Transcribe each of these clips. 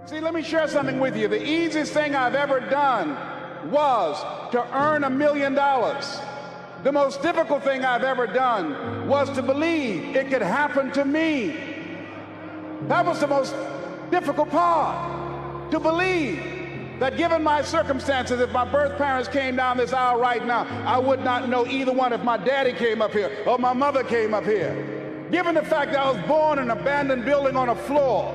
See, let me share something with you. The easiest thing I've ever done was to earn $1 million. The most difficult thing I've ever done was to believe it could happen to me. That was the most difficult part, to believe that given my circumstances, if my birth parents came down this aisle right now, I would not know either one if my daddy came up here or my mother came up here. Given the fact that I was born in an abandoned building on a floor,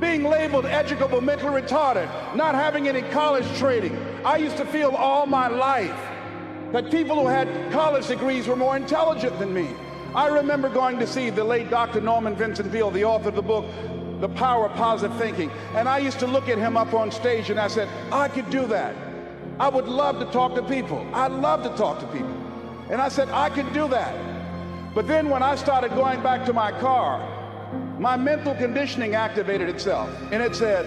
being labeled educable, mentally retarded, not having any college training, I used to feel all my life that people who had college degrees were more intelligent than me. I remember going to see the late Dr. Norman Vincent Peale, the author of the book, The Power of Positive Thinking. And I used to look at him up on stage and I said, I could do that. I would love to talk to people. I love to talk to people. And I said, I could do that. But then when I started going back to my car, my mental conditioning activated itself. And it said,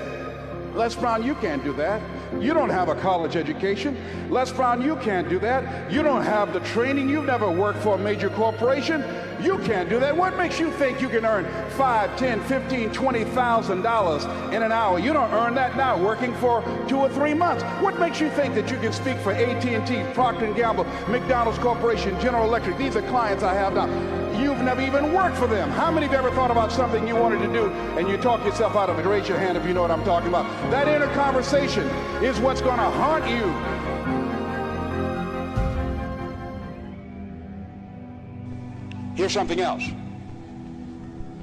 Les Brown, you can't do that. You don't have a college education. Les Brown, you can't do that. You don't have the training. You've never worked for a major corporation. You can't do that. What makes you think you can earn $5, $10, $15, $20,000 in an hour? You don't earn that now working for 2 or 3 months. What makes you think that you can speak for AT&T, Procter & Gamble, McDonald's Corporation, General Electric? These are clients I have now. You've never even worked for them. How many of you ever thought about something you wanted to do and you talk yourself out of it? Raise your hand if you know what I'm talking about. That inner conversation is what's going to haunt you. Here's something else.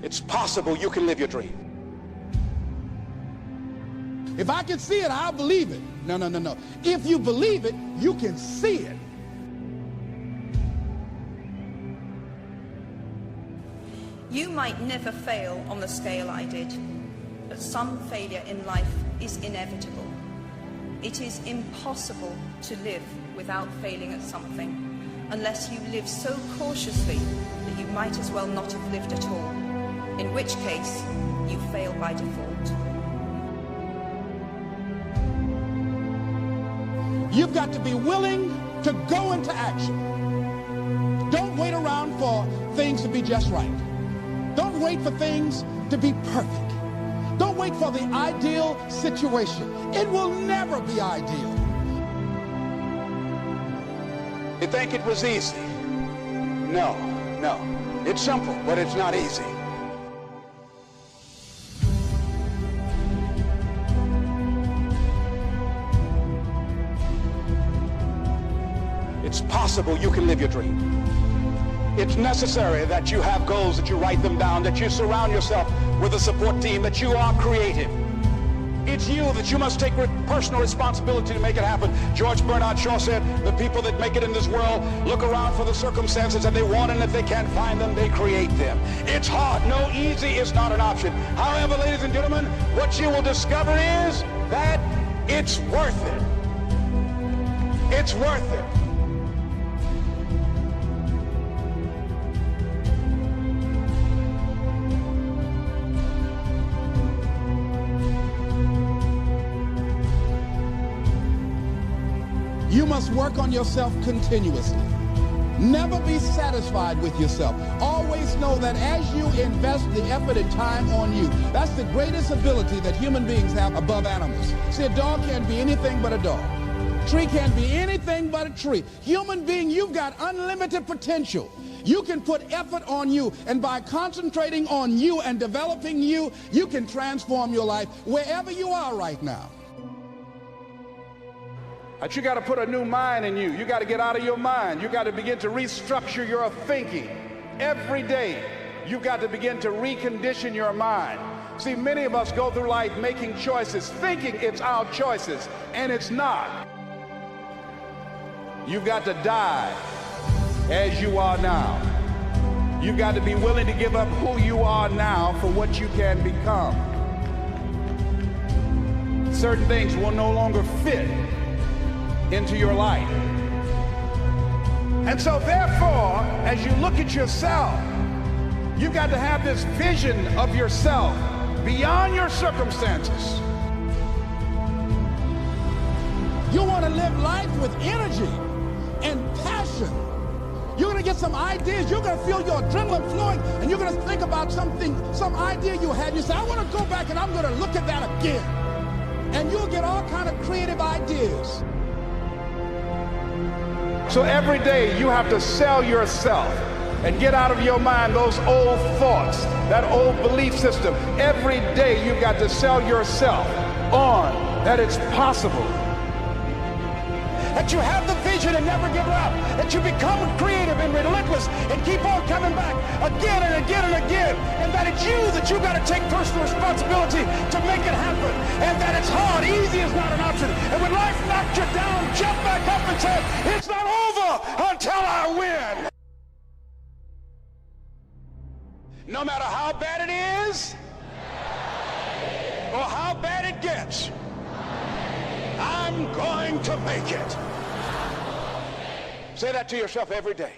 It's possible you can live your dream. If I can see it, I'll believe it. No. If you believe it, you can see it. You might never fail on the scale I did, but some failure in life is inevitable. It is impossible to live without failing at something, unless you live so cautiously that you might as well not have lived at all, in which case you fail by default. You've got to be willing to go into action. Don't wait around for things to be just right. Don't wait for things to be perfect. Don't wait for the ideal situation. It will never be ideal. You think it was easy? No. It's simple, but it's not easy. It's possible you can live your dream. It's necessary that you have goals, that you write them down, that you surround yourself with a support team, that you are creative. It's you that you must take personal responsibility to make it happen. George Bernard Shaw said, the people that make it in this world look around for the circumstances that they want, and if they can't find them, they create them. It's hard. No, easy is not an option. However, ladies and gentlemen, what you will discover is that it's worth it. It's worth it. You must work on yourself continuously. Never be satisfied with yourself. Always know that as you invest the effort and time on you, that's the greatest ability that human beings have above animals. See, a dog can't be anything but a dog. A tree can't be anything but a tree. Human being, you've got unlimited potential. You can put effort on you, and by concentrating on you and developing you, you can transform your life wherever you are right now. But you got to put a new mind in you. You got to get out of your mind. You got to begin to restructure your thinking. Every day, you've got to begin to recondition your mind. See, many of us go through life making choices, thinking it's our choices, and it's not. You've got to die as you are now. You've got to be willing to give up who you are now for what you can become. Certain things will no longer fit into your life. And so therefore, as you look at yourself, you've got to have this vision of yourself beyond your circumstances. You want to live life with energy and passion. You're going to get some ideas. You're going to feel your adrenaline flowing, and you're going to think about something, some idea you had. You say, I want to go back and I'm going to look at that again. and you'll get all kind of creative ideas. So every day you have to sell yourself and get out of your mind those old thoughts, that old belief system. Every day you've got to sell yourself on that it's possible. That you have the vision and never give up. That you become creative and relentless and keep on coming back again and again and again. And that it's you that you got to take personal responsibility to make it happen. And that it's hard. Easy is not an option. And when life knocks you down, jump back up and say, it's not over until I win. No matter how bad it is or how bad it gets, I'm going to make it. Say that to yourself every day.